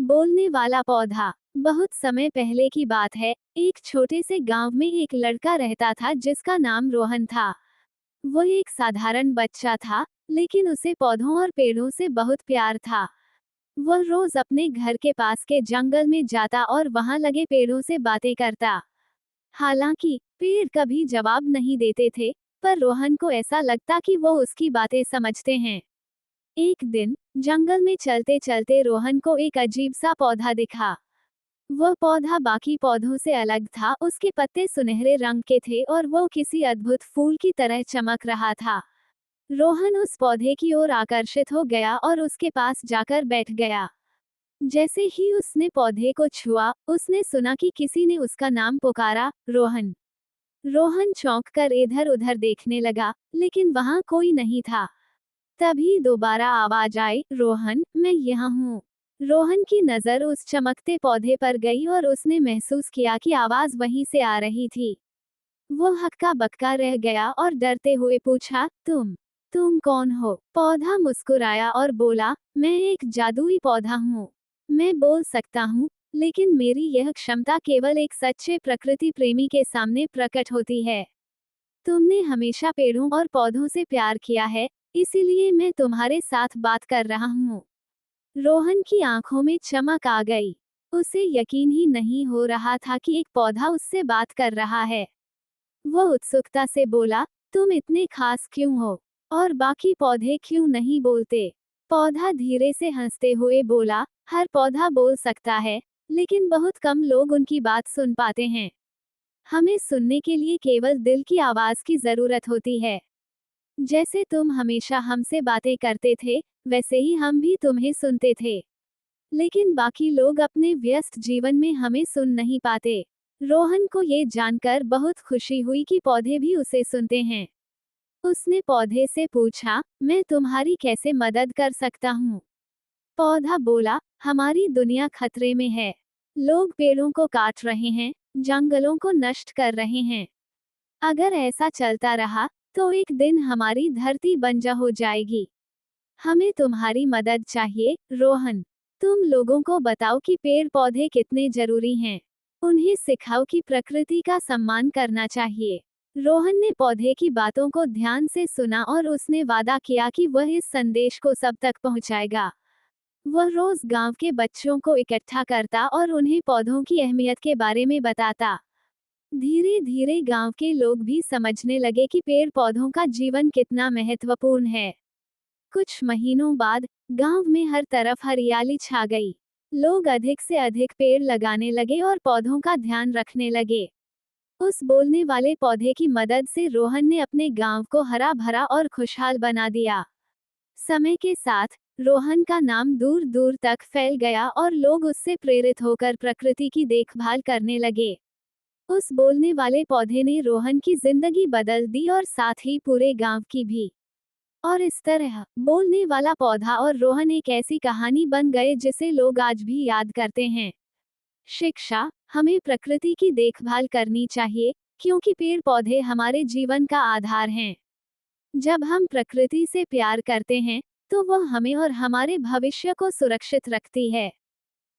बोलने वाला पौधा। बहुत समय पहले की बात है। एक छोटे से गांव में एक लड़का रहता था जिसका नाम रोहन था। वो एक साधारण बच्चा था, लेकिन उसे पौधों और पेड़ों से बहुत प्यार था। वह रोज अपने घर के पास के जंगल में जाता और वहां लगे पेड़ों से बातें करता। हालांकि पेड़ कभी जवाब नहीं देते थे, पर रोहन को ऐसा लगता कि वो उसकी बातें समझते हैं। एक दिन जंगल में चलते चलते रोहन को एक अजीब सा पौधा दिखा। वह पौधा बाकी पौधों से अलग था। उसके पत्ते सुनहरे रंग के थे और वो किसी अद्भुत फूल की तरह चमक रहा था। रोहन उस पौधे की ओर आकर्षित हो गया और उसके पास जाकर बैठ गया। जैसे ही उसने पौधे को छुआ, उसने सुना कि किसी ने उसका नाम पुकारा, रोहन। रोहन चौंक कर इधर उधर देखने लगा, लेकिन वहां कोई नहीं था। तभी दोबारा आवाज आई, रोहन, मैं यहाँ हूँ। रोहन की नजर उस चमकते पौधे पर गई और उसने महसूस किया कि आवाज वहीं से आ रही थी। वो हक्का बक्का रह गया और डरते हुए पूछा, तुम कौन हो? पौधा मुस्कुराया और बोला, मैं एक जादुई पौधा हूँ। मैं बोल सकता हूँ, लेकिन मेरी यह क्षमता केवल एक सच्चे प्रकृति प्रेमी के सामने प्रकट होती है। तुमने हमेशा पेड़ों और पौधों से प्यार किया है, इसीलिए मैं तुम्हारे साथ बात कर रहा हूँ। रोहन की आंखों में चमक आ गई। उसे यकीन ही नहीं हो रहा था कि एक पौधा उससे बात कर रहा है। वो उत्सुकता से बोला, तुम इतने खास क्यों हो? और बाकी पौधे क्यों नहीं बोलते? पौधा धीरे से हंसते हुए बोला, हर पौधा बोल सकता है, लेकिन बहुत कम लोग उनकी बात सुन पाते हैं। हमें सुनने के लिए केवल दिल की आवाज की जरूरत होती है। जैसे तुम हमेशा हमसे बातें करते थे, वैसे ही हम भी तुम्हें सुनते थे। लेकिन बाकी लोग अपने व्यस्त जीवन में हमें सुन नहीं पाते। रोहन को ये जानकर बहुत खुशी हुई कि पौधे भी उसे सुनते हैं। उसने पौधे से पूछा, मैं तुम्हारी कैसे मदद कर सकता हूँ? पौधा बोला, हमारी दुनिया खतरे में है। लोग पेड़ों को काट रहे हैं, जंगलों को नष्ट कर रहे हैं। अगर ऐसा चलता रहा, तो एक दिन हमारी धरती बंजर हो जाएगी। हमें तुम्हारी मदद चाहिए, रोहन। तुम लोगों को बताओ कि पेड़ पौधे कितने जरूरी हैं। उन्हें सिखाओ कि प्रकृति का सम्मान करना चाहिए। रोहन ने पौधे की बातों को ध्यान से सुना और उसने वादा किया कि वह इस संदेश को सब तक पहुंचाएगा। वह रोज गांव के बच्चों को इकट्ठा करता और उन्हें पौधों की अहमियत के बारे में बताता। धीरे धीरे गांव के लोग भी समझने लगे कि पेड़ पौधों का जीवन कितना महत्वपूर्ण है। कुछ महीनों बाद गांव में हर तरफ हरियाली छा गई। लोग अधिक से अधिक पेड़ लगाने लगे और पौधों का ध्यान रखने लगे। उस बोलने वाले पौधे की मदद से रोहन ने अपने गांव को हरा भरा और खुशहाल बना दिया। समय के साथ रोहन का नाम दूर दूर तक फैल गया और लोग उससे प्रेरित होकर प्रकृति की देखभाल करने लगे। उस बोलने वाले पौधे ने रोहन की जिंदगी बदल दी और साथ ही पूरे गांव की भी। और इस तरह बोलने वाला पौधा और रोहन एक ऐसी कहानी बन गए जिसे लोग आज भी याद करते हैं। शिक्षा, हमें प्रकृति की देखभाल करनी चाहिए, क्योंकि पेड़ पौधे हमारे जीवन का आधार हैं। जब हम प्रकृति से प्यार करते हैं, तो वह हमें और हमारे भविष्य को सुरक्षित रखती है।